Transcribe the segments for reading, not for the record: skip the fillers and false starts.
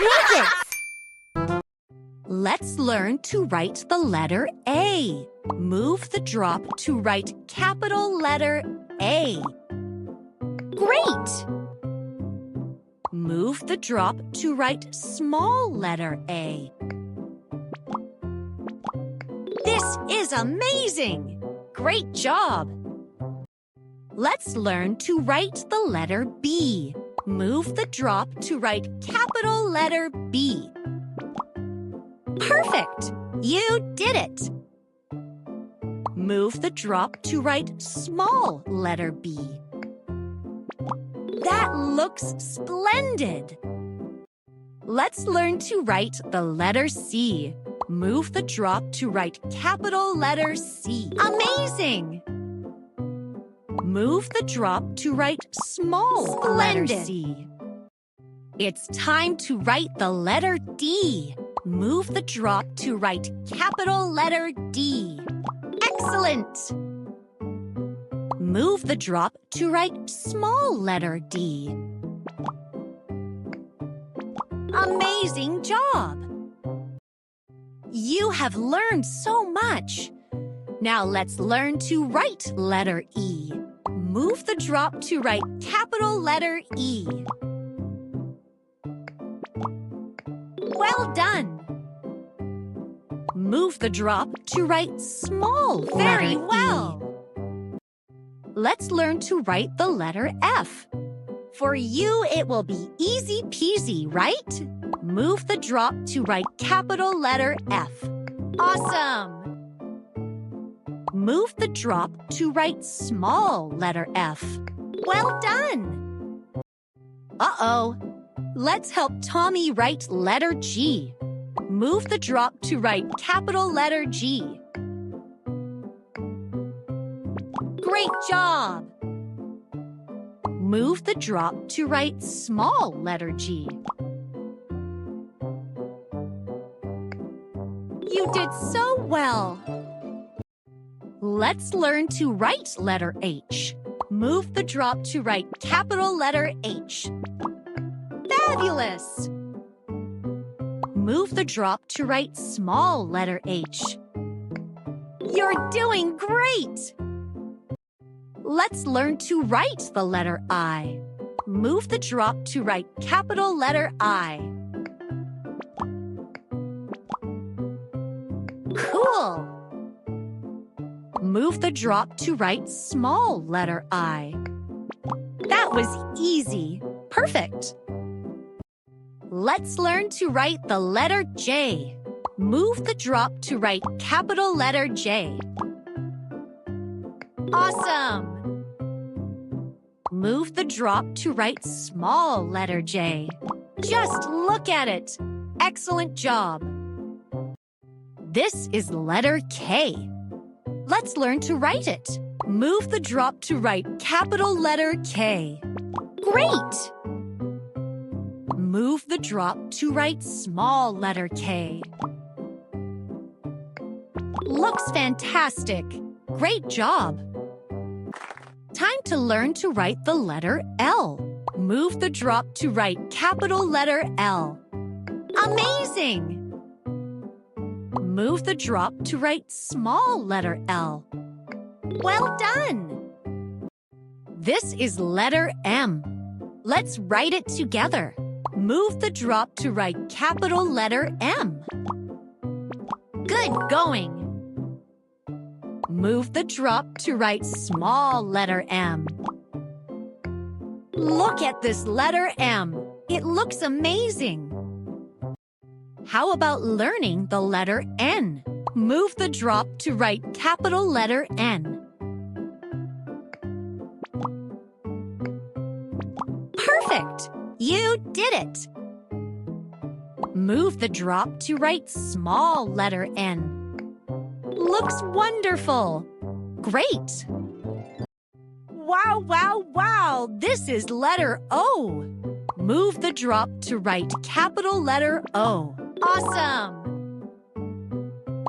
Boopanpankids! Let's learn to write the letter A. Move the drop to write capital letter A. Great! Move the drop to write small letter A. This is amazing! Great job! Let's learn to write the letter B. Move the drop to write capital letter B. Perfect! You did it! Move the drop to write small letter B. That looks splendid! Let's learn to write the letter C. Move the drop to write capital letter C. Amazing! Move the drop to write small letter C. It's time to write the letter D. Move the drop to write capital letter D. Excellent! Move the drop to write small letter D. Amazing job! You have learned so much. Now let's learn to write letter E. Move the drop to write capital letter E. Well done! Move the drop to write small letter E. Very well! Let's learn to write the letter F. For you, it will be easy peasy, right? Move the drop to write capital letter F. Awesome! Move the drop to write small letter F. Well done! Uh-oh! Let's help Tommy write letter G. Move the drop to write capital letter G. Great job! Move the drop to write small letter G. You did so well! Let's learn to write letter H. Move the drop to write capital letter H. Fabulous! Move the drop to write small letter H. You're doing great! Let's learn to write the letter I. Move the drop to write capital letter I. Cool! Move the drop to write small letter I. That was easy. Perfect. Let's learn to write the letter J. Move the drop to write capital letter J. Awesome! Move the drop to write small letter J. Just look at it. Excellent job. This is letter K. Let's learn to write it. Move the drop to write capital letter K. Great! Move the drop to write small letter K. Looks fantastic. Great job. Time to learn to write the letter L. Move the drop to write capital letter L. Amazing! Move the drop to write small letter L. Well done! This is letter M. Let's write it together. Move the drop to write capital letter M. Good going! Move the drop to write small letter M. Look at this letter M. It looks amazing. How about learning the letter N? Move the drop to write capital letter N. Perfect! You did it! Move the drop to write small letter N. Looks wonderful! Great! Wow, wow, wow! This is letter O. Move the drop to write capital letter O. Awesome!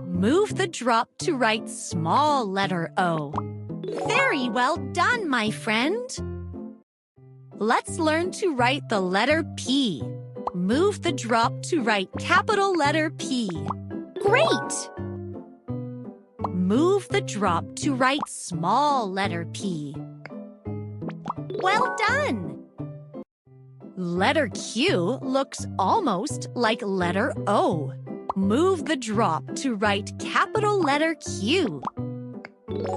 Move the drop to write small letter O. Very well done, my friend! Let's learn to write the letter P. Move the drop to write capital letter P. Great! Move the drop to write small letter P. Well done! Letter Q looks almost like letter O. Move the drop to write capital letter Q.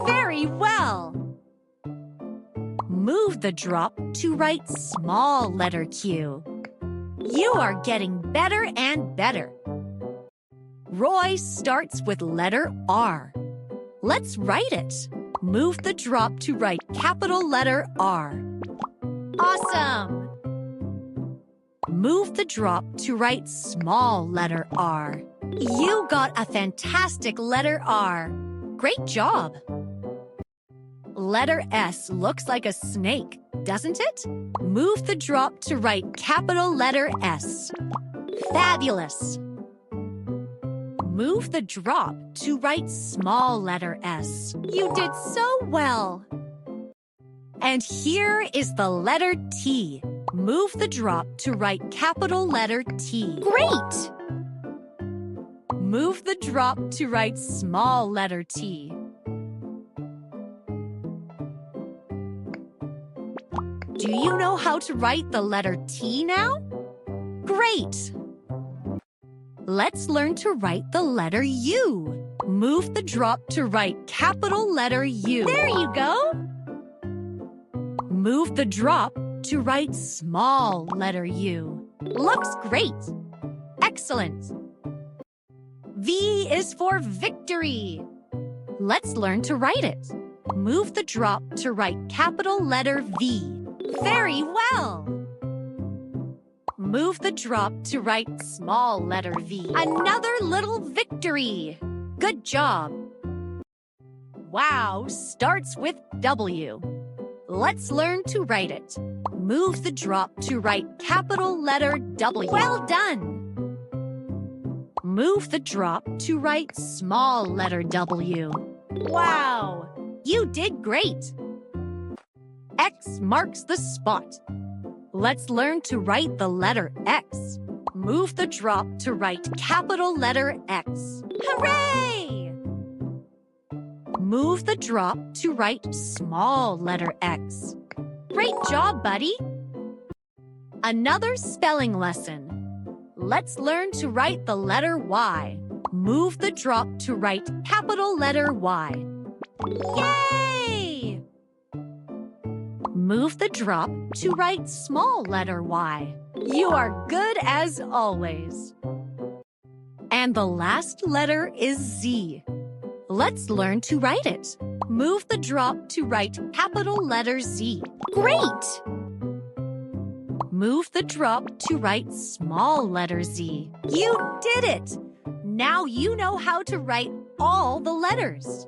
Very well! Move the drop to write small letter Q. You are getting better and better. Roy starts with letter R. Let's write it. Move the drop to write capital letter R. Awesome! Move the drop to write small letter R. You got a fantastic letter R. Great job! Letter S looks like a snake, doesn't it? Move the drop to write capital letter S. Fabulous! Move the drop to write small letter S. You did so well! And here is the letter T. Move the drop to write capital letter T. Great! Move the drop to write small letter T. Do you know how to write the letter T now? Great! Let's learn to write the letter U. Move the drop to write capital letter U. There you go! Move the drop to write small letter U. Looks great! Excellent! V is for victory. Let's learn to write it. Move the drop to write capital letter V. Very well! Move the drop to write small letter V. Another little victory! Good job! Wow starts with W. Let's learn to write it. Move the drop to write capital letter W. Well done! Move the drop to write small letter W. Wow! You did great! X marks the spot. Let's learn to write the letter X. Move the drop to write capital letter X. Hooray! Move the drop to write small letter X. Great job, buddy! Another spelling lesson. Let's learn to write the letter Y. Move the drop to write capital letter Y. Yay! Move the drop to write small letter Y. You are good as always. And the last letter is Z. Let's learn to write it. Move the drop to write capital letter Z. Great! Move the drop to write small letter Z. You did it! Now you know how to write all the letters.